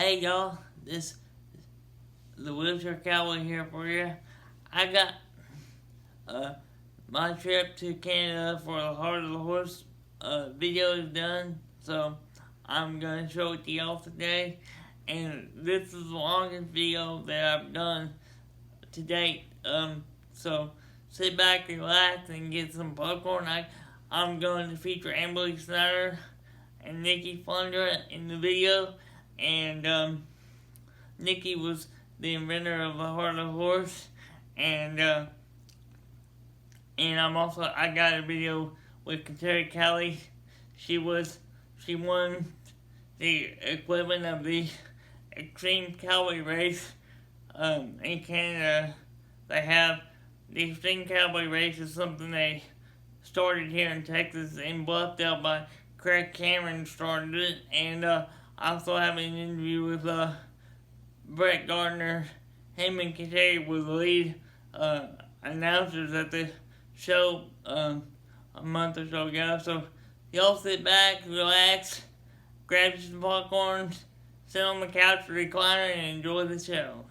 Hey y'all, this the wheelchair cowboy here for you. I got my trip to Canada for the Heart of the Horse video is done, so I'm gonna show it to y'all today. And this is the longest video that I've done to date. So sit back, relax, and get some popcorn. I'm going to feature Amberley, Snyder, and Niki Flundra in the video. And Niki was the inventor of the Heart of the Horse, and I got a video with Terry Kelly. She won the equivalent of the Extreme Cowboy race in Canada. They have the Extreme Cowboy race is something they started here in Texas and Bluffdale by Craig Cameron started it, and I also have an interview with Brett Gardner. Him and Terry were the lead announcers at the show a month or so ago. So y'all sit back, relax, grab some popcorn, sit on the couch or recliner, and enjoy the show.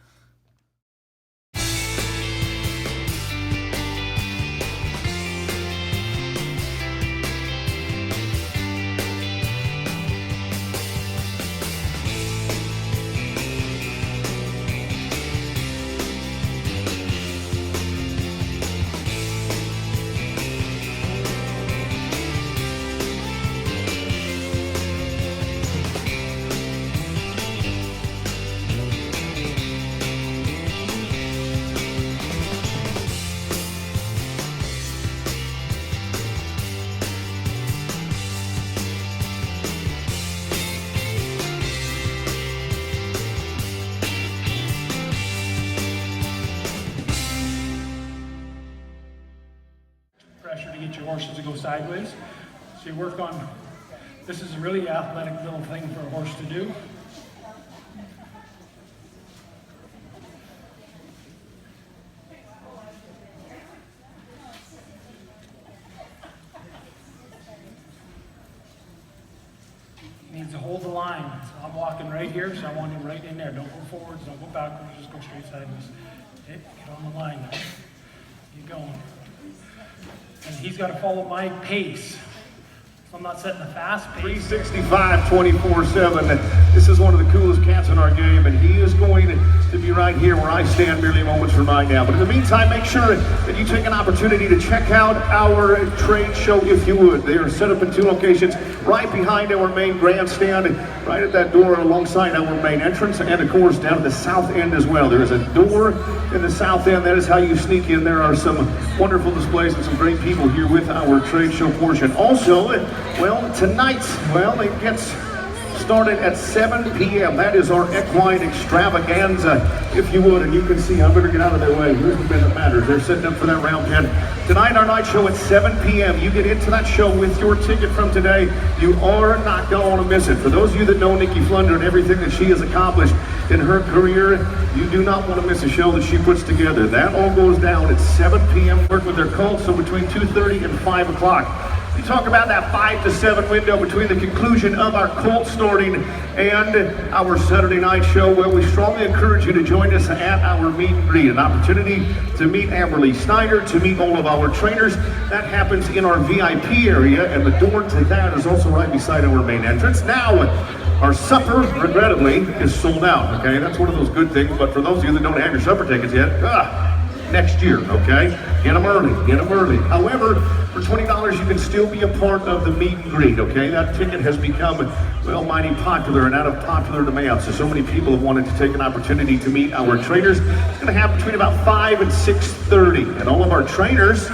Pressure to get your horses to go sideways. So you work on, this is a really athletic little thing for a horse to do. He needs to hold the line. So I'm walking right here, so I want him right in there. Don't go forwards, don't go backwards, just go straight sideways. Okay, get on the line now. Keep going. And he's got to follow my pace. So I'm not setting a fast pace. 365, 24/7. This is one of the coolest cats in our game, and he is going to be right here where I stand merely moments from right now. But in the meantime, make sure that you take an opportunity to check out our trade show if you would. They are set up in two locations, right behind our main grandstand, right at that door alongside our main entrance, and of course down at the south end as well. There is a door in the south end. That is how you sneak in. There are some wonderful displays and some great people here with our trade show portion. Also, well, tonight, it gets started at 7 p.m. That is our equine extravaganza, if you would. And you can see, I better get out of their way. Here's the bit that matters. They're setting up for that round 10. Tonight, our night show at 7 p.m. You get into that show with your ticket from today. You are not going to want to miss it. For those of you that know Niki Flundra and everything that she has accomplished in her career, you do not want to miss a show that she puts together. That all goes down at 7 p.m. Work with their colts, so between 2:30 and 5 o'clock. We talk about that 5 to 7 window between the conclusion of our colt starting and our Saturday night show. Well, we strongly encourage you to join us at our meet and greet, an opportunity to meet Amberley, Snyder, to meet all of our trainers. That happens in our VIP area, and the door to that is also right beside our main entrance. Now, our supper, regrettably, is sold out, okay? That's one of those good things, but for those of you that don't have your supper tickets yet, next year, okay? Get them early. However, for $20, you can still be a part of the meet and greet, okay? That ticket has become, well, mighty popular and out of popular demand. So many people have wanted to take an opportunity to meet our trainers. It's gonna happen between about 5 and 6:30. And all of our trainers,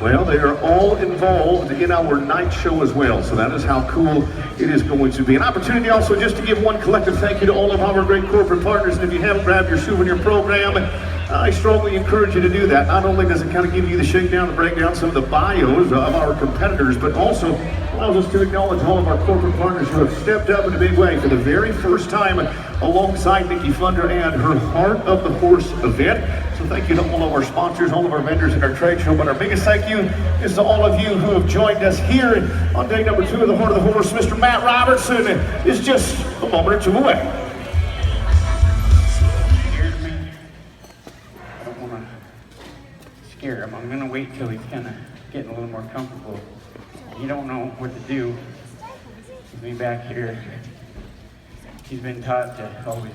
well, they are all involved in our night show as well. So that is how cool it is going to be. An opportunity also just to give one collective thank you to all of our great corporate partners. And if you haven't grabbed your souvenir program, I strongly encourage you to do that. Not only does it kind of give you the shakedown and break down some of the bios of our competitors, but also allows us to acknowledge all of our corporate partners who have stepped up in a big way for the very first time alongside Niki Flundra and her Heart of the Horse event. So thank you to all of our sponsors, all of our vendors in our trade show. But our biggest thank you is to all of you who have joined us here on day number 2 of the Heart of the Horse. Mr. Matt Robertson is just a moment or two away. scare him. I'm gonna wait till he's kind of getting a little more comfortable. You don't know what to do. With me back here, he's been taught to always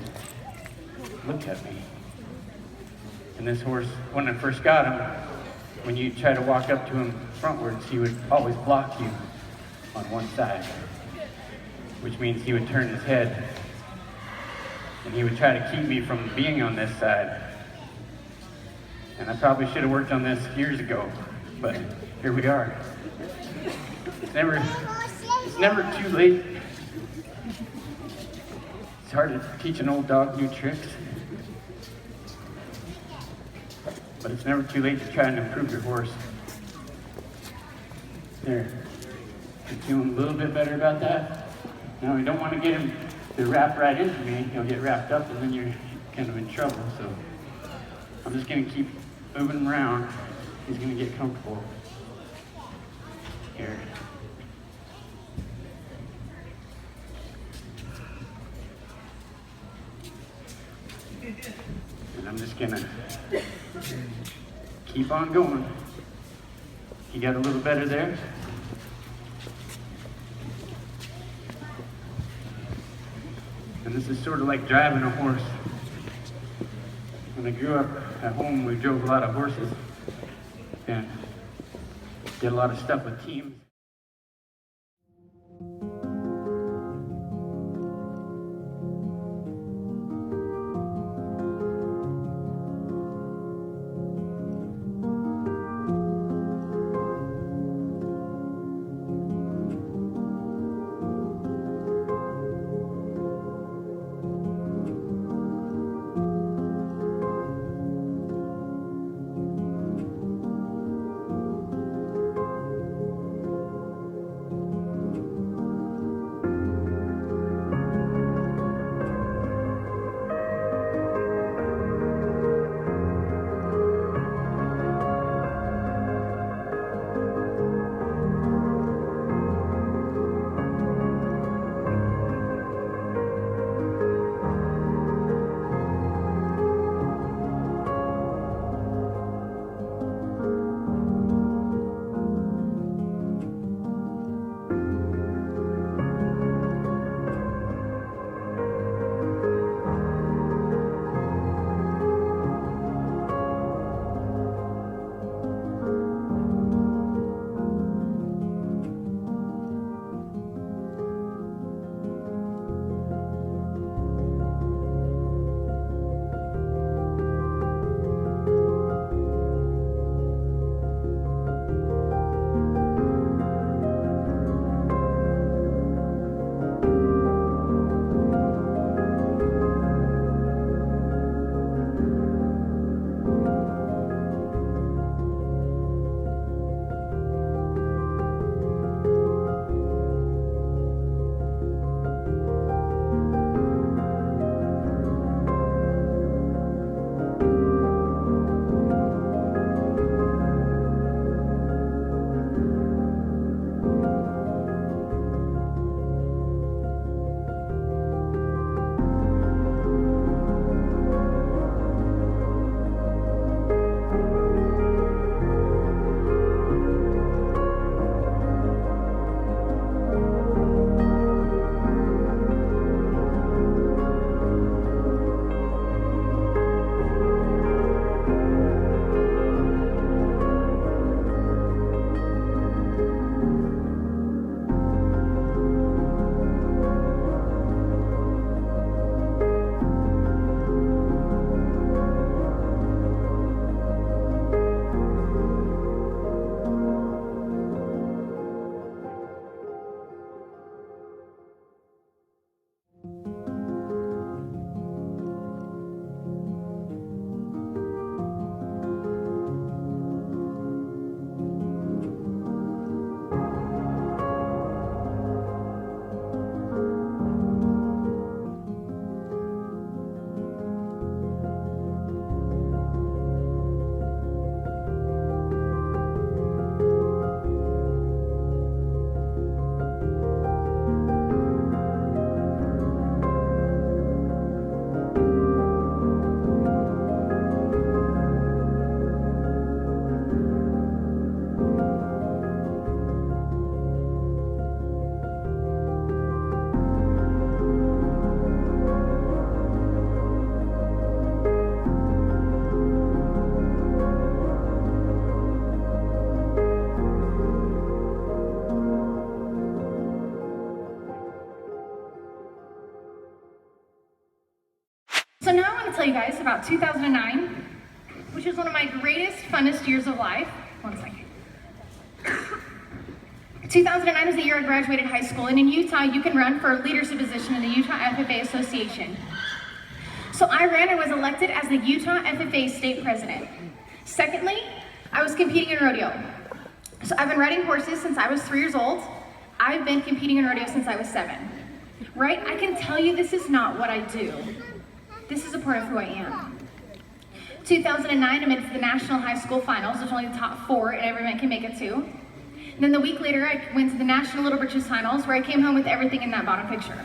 look at me. And this horse, when I first got him, when you try to walk up to him frontwards, he would always block you on one side, which means he would turn his head and he would try to keep me from being on this side. And I probably should have worked on this years ago, but here we are. It's never too late. It's hard to teach an old dog new tricks, but it's never too late to try and improve your horse. There, you feeling a little bit better about that? Now, we don't want to get him to wrap right into me. He'll get wrapped up and then you're kind of in trouble, so I'm just going to keep moving him around. He's going to get comfortable. Here. And I'm just gonna keep on going. You got a little better there? And this is sort of like driving a horse. When I grew up at home, we drove a lot of horses and did a lot of stuff with teams. now I want to tell you guys about 2009, which was one of my greatest, funnest years of life. 1 second. 2009 was the year I graduated high school, and in Utah, you can run for a leadership position in the Utah FFA Association. So I ran and was elected as the Utah FFA state president. Secondly, I was competing in rodeo. So I've been riding horses since I was 3 years old. I've been competing in rodeo since I was 7. Right? I can tell you this is not what I do. This is a part of who I am. 2009, amidst the National High School Finals, which only the top 4 in every event can make it to. And then the week later, I went to the National Little Britches Finals, where I came home with everything in that bottom picture.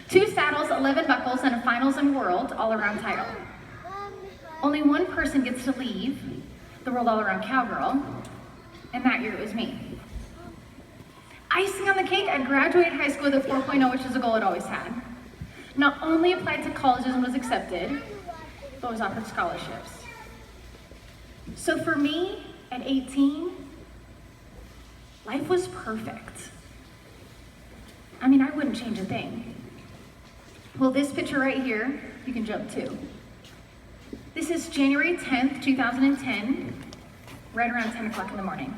2 saddles, 11 buckles, and a finals and world all-around title. Only one person gets to leave the world all-around cowgirl, and that year it was me. Icing on the cake, I graduated high school with a 4.0, which is a goal I'd always had. Not only applied to colleges and was accepted, but was offered scholarships. So for me, at 18, life was perfect. I mean, I wouldn't change a thing. Well, this picture right here, you can jump to. This is January 10th, 2010, right around 10 o'clock in the morning.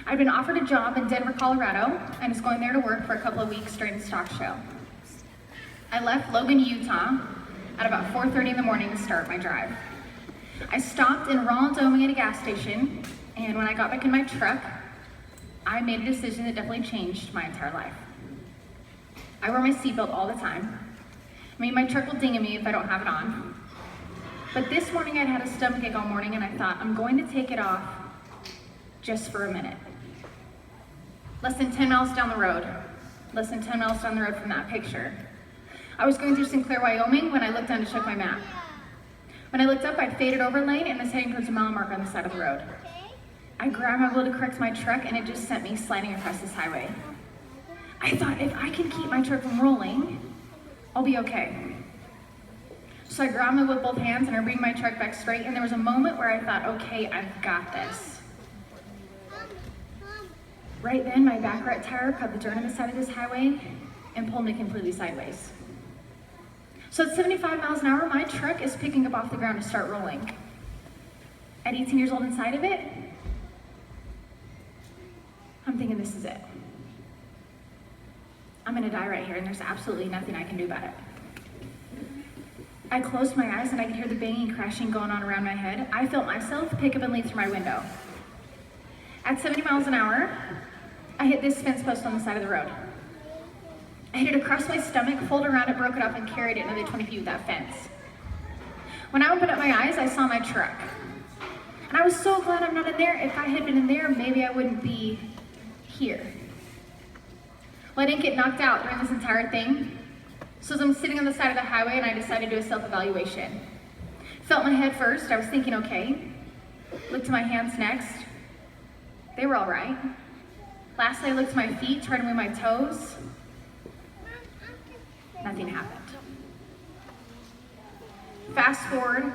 I'd been offered a job in Denver, Colorado, and was going there to work for a couple of weeks during the stock show. I left Logan, Utah, at about 4:30 in the morning to start my drive. I stopped in Ronald Doming at a gas station, and when I got back in my truck, I made a decision that definitely changed my entire life. I wear my seatbelt all the time. I mean, my truck will ding at me if I don't have it on. But this morning I'd had a stomachache all morning, and I thought, I'm going to take it off just for a minute. Less than 10 miles down the road. Less than 10 miles down the road from that picture. I was going through Sinclair, Wyoming when I looked down to check my map. When I looked up, I'd faded over lane and was heading towards a mile marker on the side of the road. I grabbed my wheel to correct my truck, and it just sent me sliding across this highway. I thought, if I can keep my truck from rolling, I'll be okay. So I grabbed my wheel with both hands and I bring my truck back straight, and there was a moment where I thought, okay, I've got this. Right then, my back right tire caught the dirt on the side of this highway and pulled me completely sideways. So at 75 miles an hour, my truck is picking up off the ground to start rolling. At 18 years old inside of it, I'm thinking this is it. I'm gonna die right here, and there's absolutely nothing I can do about it. I closed my eyes and I could hear the banging and crashing going on around my head. I felt myself pick up and leave through my window. At 70 miles an hour, I hit this fence post on the side of the road. I hit it across my stomach, folded around it, broke it up, and carried it another 20 feet with that fence. When I opened up my eyes, I saw my truck. And I was so glad I'm not in there. If I had been in there, maybe I wouldn't be here. Well, I didn't get knocked out during this entire thing. So as I'm sitting on the side of the highway, and I decided to do a self-evaluation. Felt my head first. I was thinking, okay. Looked to my hands next. They were all right. Lastly, I looked to my feet, tried to move my toes. Nothing happened. Fast forward,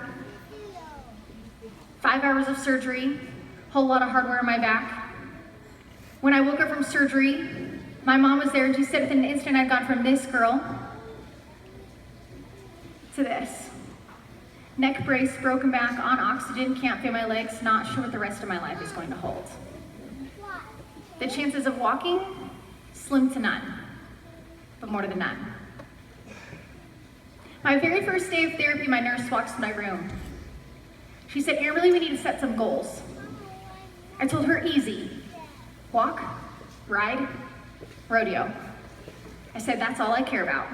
5 hours of surgery, whole lot of hardware on my back. When I woke up from surgery, my mom was there, and she said within an instant I'd gone from this girl to this. Neck brace, broken back, on oxygen, can't feel my legs, not sure what the rest of my life is going to hold. The chances of walking, slim to none, but more to the none. My very first day of therapy, my nurse walks in my room. She said, Amberley, we need to set some goals. I told her, easy. Walk, ride, rodeo. I said, that's all I care about.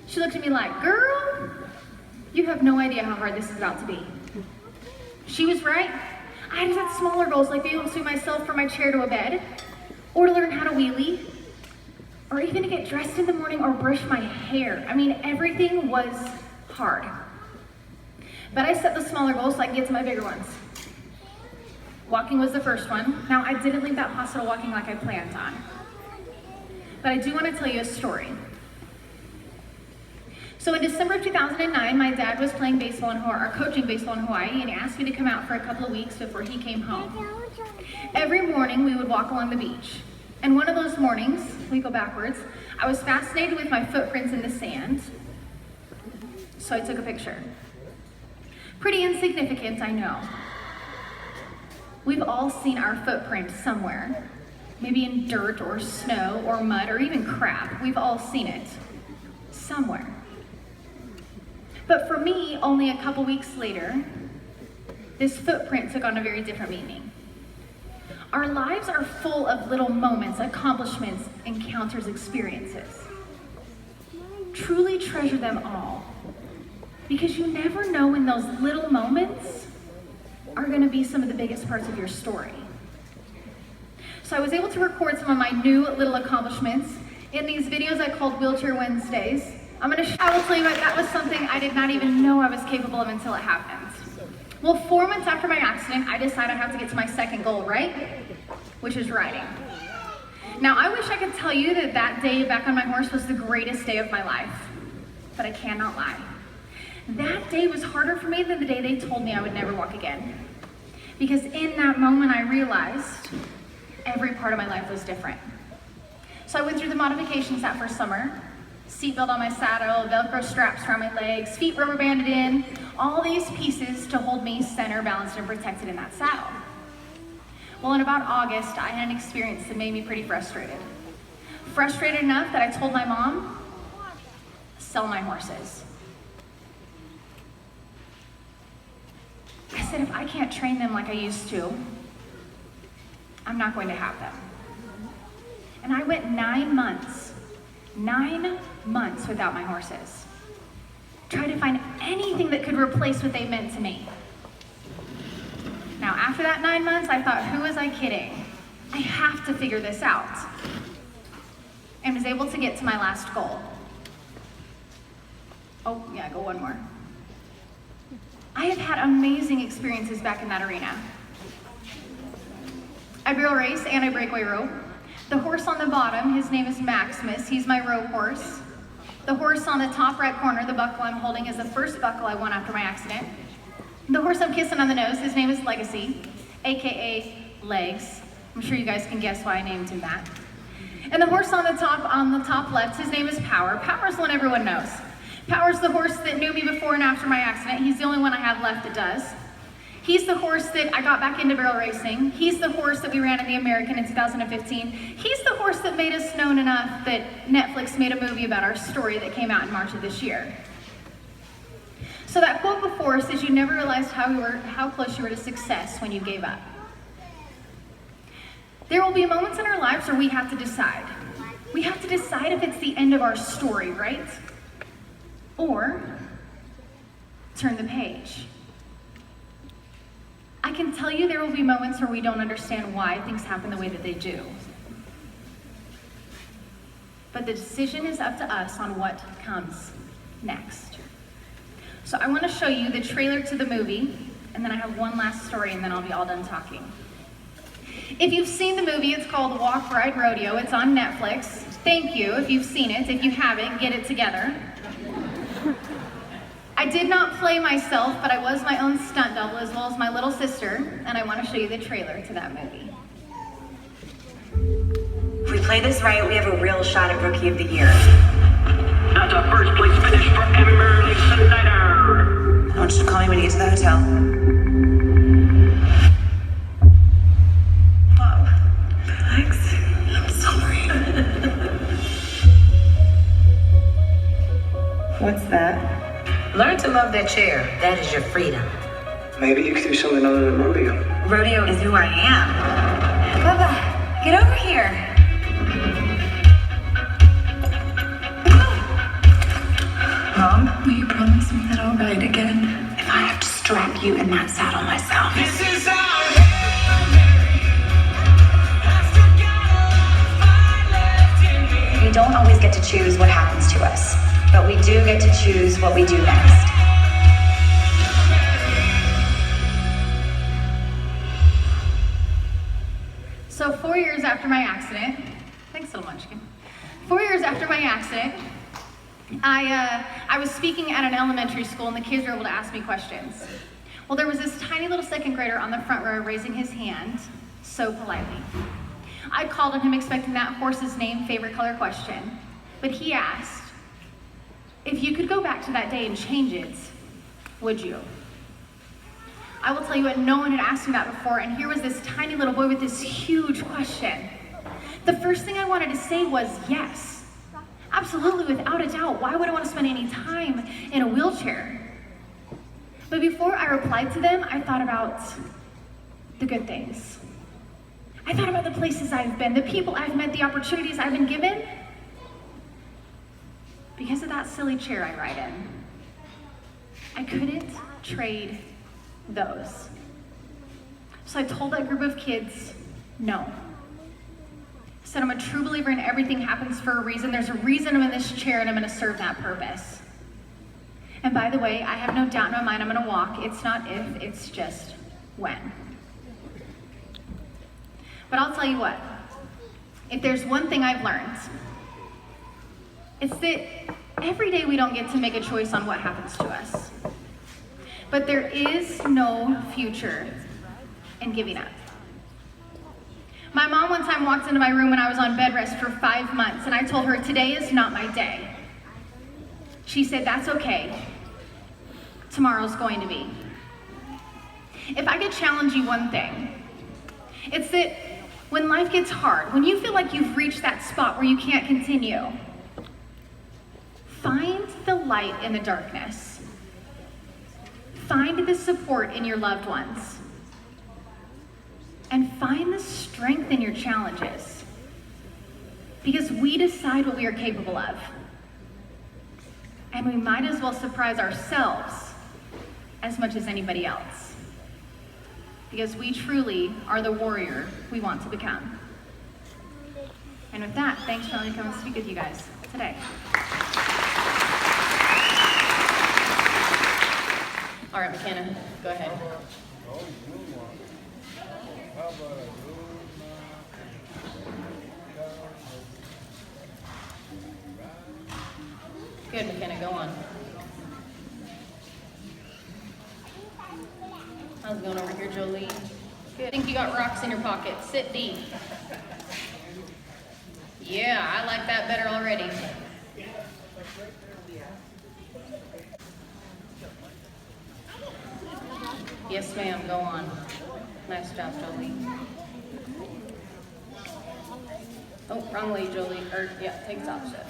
She looked at me like, girl, you have no idea how hard this is about to be. She was right. I had set smaller goals, like being able to swing myself from my chair to a bed, or to learn how to wheelie, or even to get dressed in the morning or brush my hair. I mean, everything was hard. But I set the smaller goals so I could get to my bigger ones. Walking was the first one. Now, I didn't leave that hospital walking like I planned on. But I do want to tell you a story. So in December of 2009, my dad was playing baseball in Hawaii, or coaching baseball in Hawaii, and he asked me to come out for a couple of weeks before he came home. Every morning, we would walk along the beach. And one of those mornings, we go backwards, I was fascinated with my footprints in the sand. So I took a picture. Pretty insignificant, I know. We've all seen our footprint somewhere. Maybe in dirt or snow or mud or even crap. We've all seen it. Somewhere. But for me, only a couple weeks later, this footprint took on a very different meaning. Our lives are full of little moments, accomplishments, encounters, experiences. Truly treasure them all. Because you never know when those little moments are going to be some of the biggest parts of your story. So I was able to record some of my new little accomplishments in these videos I called Wheelchair Wednesdays. I will tell you what, that was something I did not even know I was capable of until it happened. Well, 4 months after my accident, I decided I have to get to my second goal, right? Which is riding. Now, I wish I could tell you that that day back on my horse was the greatest day of my life, but I cannot lie. That day was harder for me than the day they told me I would never walk again. Because in that moment, I realized every part of my life was different. So I went through the modifications that first summer. Seatbelt on my saddle, Velcro straps around my legs, feet rubber banded in, all these pieces to hold me center, balanced, and protected in that saddle. Well, in about August, I had an experience that made me pretty frustrated. Frustrated enough that I told my mom, sell my horses. I said, if I can't train them like I used to, I'm not going to have them. And I went 9 months without my horses. Tried to find anything that could replace what they meant to me. Now, after that 9 months, I thought, who was I kidding? I have to figure this out. And was able to get to my last goal. Oh, yeah, go one more. I have had amazing experiences back in that arena. I barrel race and I breakaway rope. The horse on the bottom, his name is Maximus. He's my rope horse. The horse on the top right corner, the buckle I'm holding, is the first buckle I won after my accident. The horse I'm kissing on the nose, his name is Legacy, AKA Legs. I'm sure you guys can guess why I named him that. And the horse on the top left, his name is Power. Power's the one everyone knows. Power's the horse that knew me before and after my accident. He's the only one I have left that does. He's the horse that I got back into barrel racing. He's the horse that we ran in the American in 2015. He's the horse that made us known enough that Netflix made a movie about our story that came out in March of this year. So that quote before says you never realized how close you were to success when you gave up. There will be moments in our lives where we have to decide. We have to decide if it's the end of our story, right? Or turn the page. I can tell you there will be moments where we don't understand why things happen the way that they do. But the decision is up to us on what comes next. So I want to show you the trailer to the movie, and then I have one last story, and then I'll be all done talking. If you've seen the movie, it's called Walk, Ride, Rodeo. It's on Netflix. Thank you if you've seen it. If you haven't, get it together. I did not play myself, but I was my own stunt double as well as my little sister, and I want to show you the trailer to that movie. If we play this right, we have a real shot at Rookie of the Year. That's a first place finish for Amberley Snyder. I want you to call me when you get to the hotel. Whoa. Thanks. I'm sorry. What's that? Learn to love that chair. That is your freedom. Maybe you could do something other than rodeo. Rodeo is who I am. Bubba, get over here. Mom, will you promise me that I'll ride again? If I have to strap you in that saddle myself. This is our We don't always get to choose what happens to us, but we do get to choose what we do next. So 4 years after my accident, thanks little munchkin. 4 years after my accident, I was speaking at an elementary school and the kids were able to ask me questions. Well, there was this tiny little second grader on the front row raising his hand so politely. I called on him expecting that horse's name, favorite color question, but he asked, if you could go back to that day and change it, would you? I will tell you what, no one had asked me that before, and here was this tiny little boy with this huge question. The first thing I wanted to say was yes. Absolutely, without a doubt. Why would I want to spend any time in a wheelchair? But before I replied to them, I thought about the good things. I thought about the places I've been, the people I've met, the opportunities I've been given because of that silly chair I ride in. I couldn't trade those. So I told that group of kids, no. I said, I'm a true believer in everything happens for a reason. There's a reason I'm in this chair and I'm gonna serve that purpose. And by the way, I have no doubt in my mind I'm gonna walk. It's not if, it's just when. But I'll tell you what, if there's one thing I've learned, it's that every day we don't get to make a choice on what happens to us. But there is no future in giving up. My mom one time walked into my room when I was on bed rest for 5 months, and I told her, today is not my day. She said, that's okay. Tomorrow's going to be. If I could challenge you one thing, it's that when life gets hard, when you feel like you've reached that spot where you can't continue, find the light in the darkness. Find the support in your loved ones. And find the strength in your challenges. Because we decide what we are capable of. And we might as well surprise ourselves as much as anybody else. Because we truly are the warrior we want to become. And with that, thanks for letting me come and speak with you guys today. All right, McKenna, go ahead. Good, McKenna, go on. How's it going over here, Jolie? Good. I think you got rocks in your pocket. Sit deep. Yeah, I like that better already. Yes, ma'am, go on. Nice job, Jolie. Oh, wrong way, Jolie. Or, yeah, take the top step.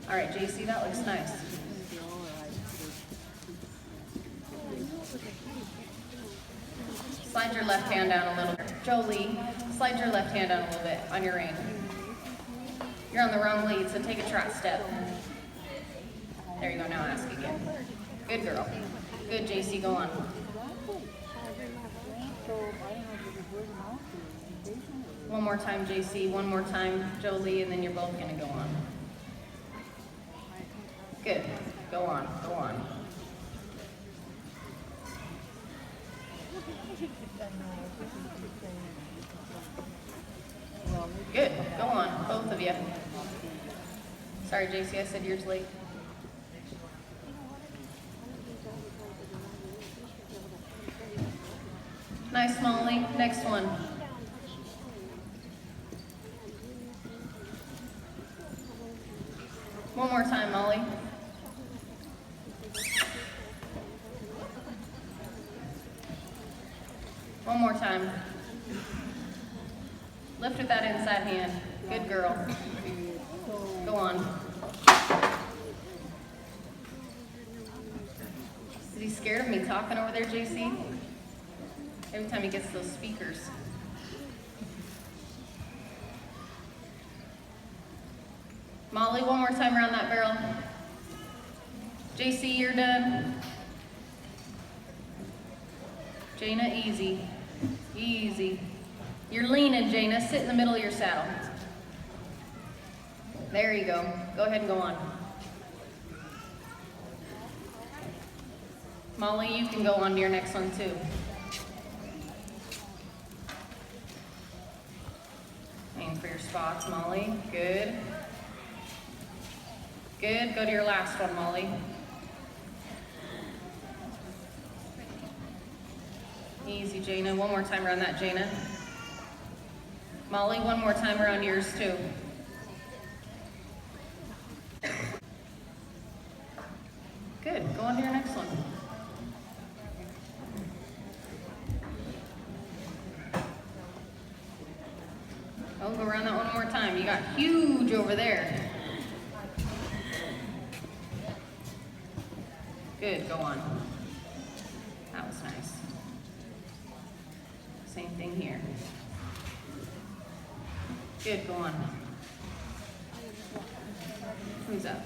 All right, JC, that looks nice. Slide your left hand down a little bit. Jolie, slide your left hand down a little bit on your rein. You're on the wrong lead, so take a trot step. There you go, now ask again. Good girl. Good, JC, go on. One more time, JC, one more time, Jolie, and then you're both gonna go on. Good, go on, go on. Good, go on, both of you. Sorry, JC, I said yours late. Nice, Molly. Next one. One more time, Molly. One more time. Lift with that inside hand. Good girl. Go on. Is he scared of me talking over there, JC? Every time he gets those speakers. Molly, one more time around that barrel. JC, you're done. Jana, easy. Easy. You're leaning, Jana. Sit in the middle of your saddle. There you go. Go ahead and go on. Molly, you can go on to your next one too. Aim for your spots, Molly. Good. Good. Go to your last one, Molly. Easy, Jana. One more time around that, Jana. Molly, one more time around yours too. Go on to your next one. Oh, go around that one more time. You got huge over there. Good, go on. That was nice. Same thing here. Good, go on. Who's up?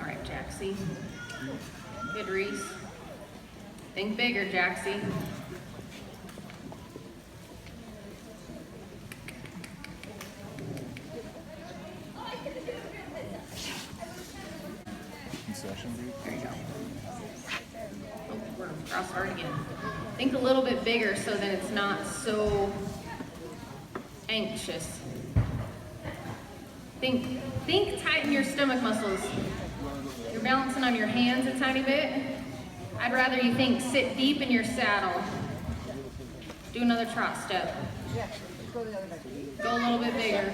All right, Jaxie. Good, Reese. Think bigger, Jaxie. There you go. Oh, we're cross hard again. Think a little bit bigger so that it's not so anxious. Think tighten your stomach muscles. You're balancing on your hands a tiny bit. I'd rather you think sit deep in your saddle. Do another trot step. Go a little bit bigger.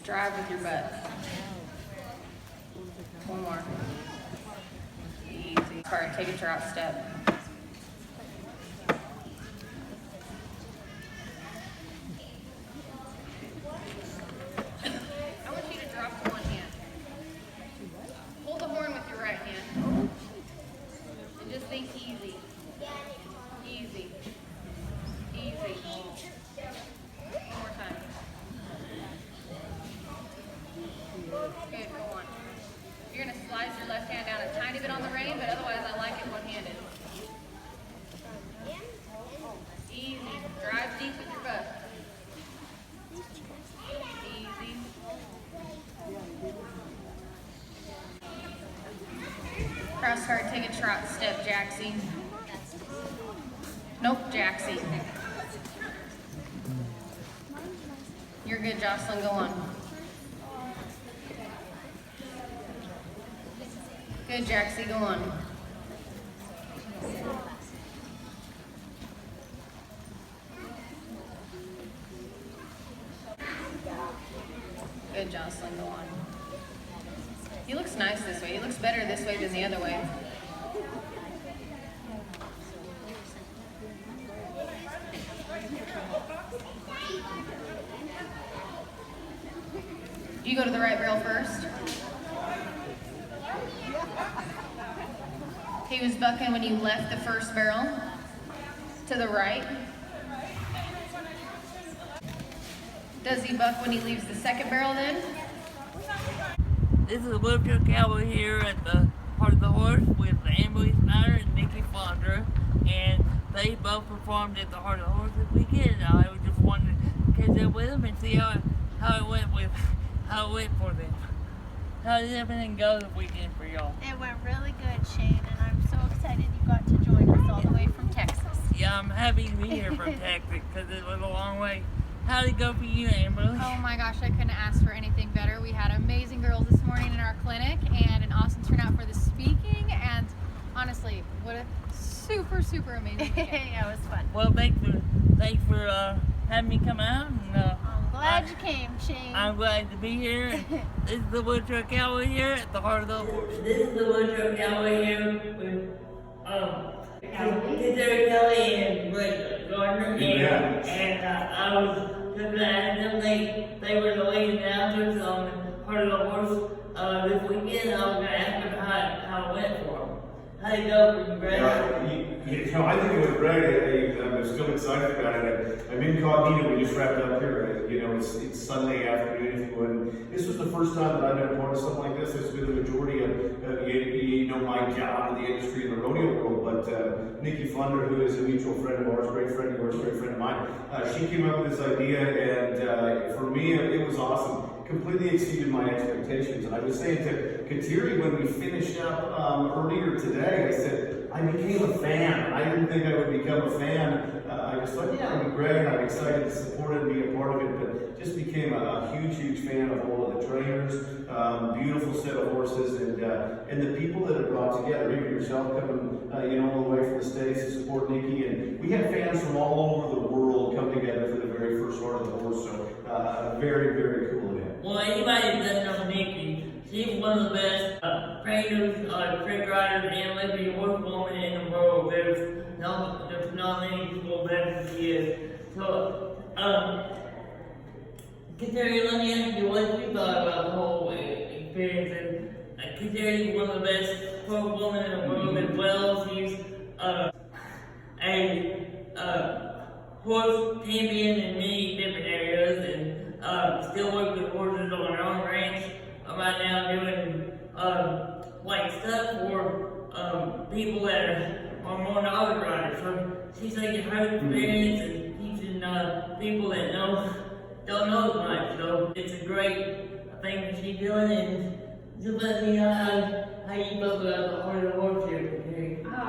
Drive with your butt. One more. Easy. All right, take a trot step. I want you to drop to one hand. Hold the horn with your right hand. And just think easy. Easy. Easy. One more time. Good, go on. You're gonna slide your left hand down a tiny bit on the rein, but otherwise I like it one-handed. Easy. Drive deep with your butt. Easy. Cross hard, take a trot step, Jaxie. Nope, Jaxie. You're good, Jocelyn, go on. Good, Jaxie, go on. Good, Jocelyn, go on. He looks nice this way. He looks better this way than the other way. You go to the right barrel first. He was bucking when you left the first barrel to the right. Does he buck when he leaves the second barrel then? This is Flundra Cowboy here at the Heart of the Horse with Amberley, Snyder, and Niki Flundra, and they both performed at the Heart of the Horse this weekend. I just wanted to catch up with them and see how it went for them. How did everything go this weekend for y'all? It went really good, Shane, and I'm so excited you got to join us all the way from Texas. Yeah, I'm happy to be here from Texas because it was a long way. How did it go for you, Amberley? Oh my gosh, I couldn't ask for anything better. We had amazing girls this morning in our clinic and an awesome turnout for the speaking, and honestly, what a super amazing weekend. Yeah, it was fun. Well, thanks for having me come out. And, I'm glad you came, Shane. I'm glad to be here. This is the Flundra Cowboy here at the Heart of the Horse. This is the Flundra Cowboy here with Kelly and Blake Gardner. And I was just going to ask them, they were the ladies announcers on Heart of the Horse this weekend. I was going to ask them how it went for them. How did it go for you, Greg? I think it was great. I'm still excited about it. I'm incognito. We just wrapped up here. It's Sunday afternoon, if you would. This was the first time that I've been a part of something like this. It's been the majority of my job in the industry in the rodeo world. But Niki Flundra, who is a mutual friend of ours, great friend of yours, great friend of mine, she came up with this idea, and for me, it was awesome. Completely exceeded my expectations. And I was saying to Kateri when we finished up earlier today, I said, I became a fan. I didn't think I would become a fan. I just thought, yeah, it'd be great. I'm excited to support it and be a part of it, but just became a huge fan of all of the trainers, beautiful set of horses, and the people that are brought together, even yourself coming, all the way from the States to support Niki. And we had fans from all over the world come together for the very first Heart of the Horse, so very cool event. Well, anybody that doesn't know Niki one of the best trainers, trick riders, and living horsewoman in the world. There's not many people better than she is. So, Kateri, let me ask you what you thought about the whole experience. And Kateri is one of the best horsewomen in the world as well. She's a horse champion in many different areas, and still works with horses on her own ranch right now, doing like stuff for people that are more novice riders. So she's taking her experience and teaching people that don't know as much. So it's a great thing that she's doing, and just let me know how you felt about the Heart of the Horse here. Oh,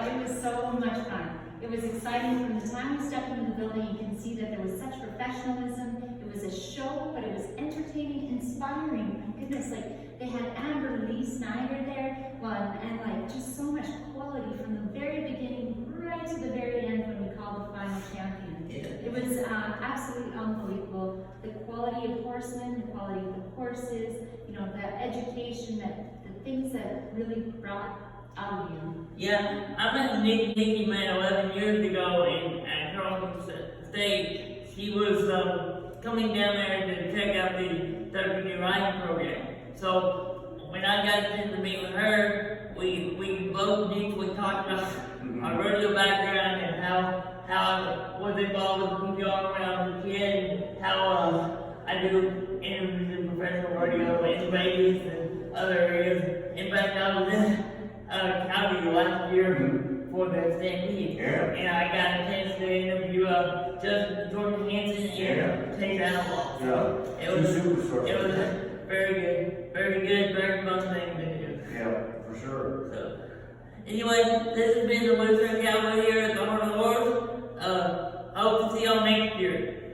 it was so much fun. It was exciting from the time we stepped into the building. You can see that there was such professionalism. It was a show, but it was entertaining, inspiring. My goodness, like they had Amberley, Snyder there, and like just so much quality from the very beginning right to the very end when we called the final champion. It was absolutely unbelievable. The quality of horsemen, the quality of the horses, the education, the things that really brought out of you. Yeah, I met Niki man 11 years ago at Charleston State. She was coming down there to check out the WD riding program. So when I got a chance to meet with her, we both mutually talked about our rodeo background and how I was involved with PPR when I was a kid, and how I do interviews in professional rodeo in Vegas and other areas. In fact, I was in Cowboy last year for the Stampede, and I got a chance to interview Jordan Hansen and Chase Outlaw. It was very good, very fun thing to do. Yeah, for sure. So, anyway, this has been the Western Cowboy here at the Heart of the Horse. I hope to see y'all next year.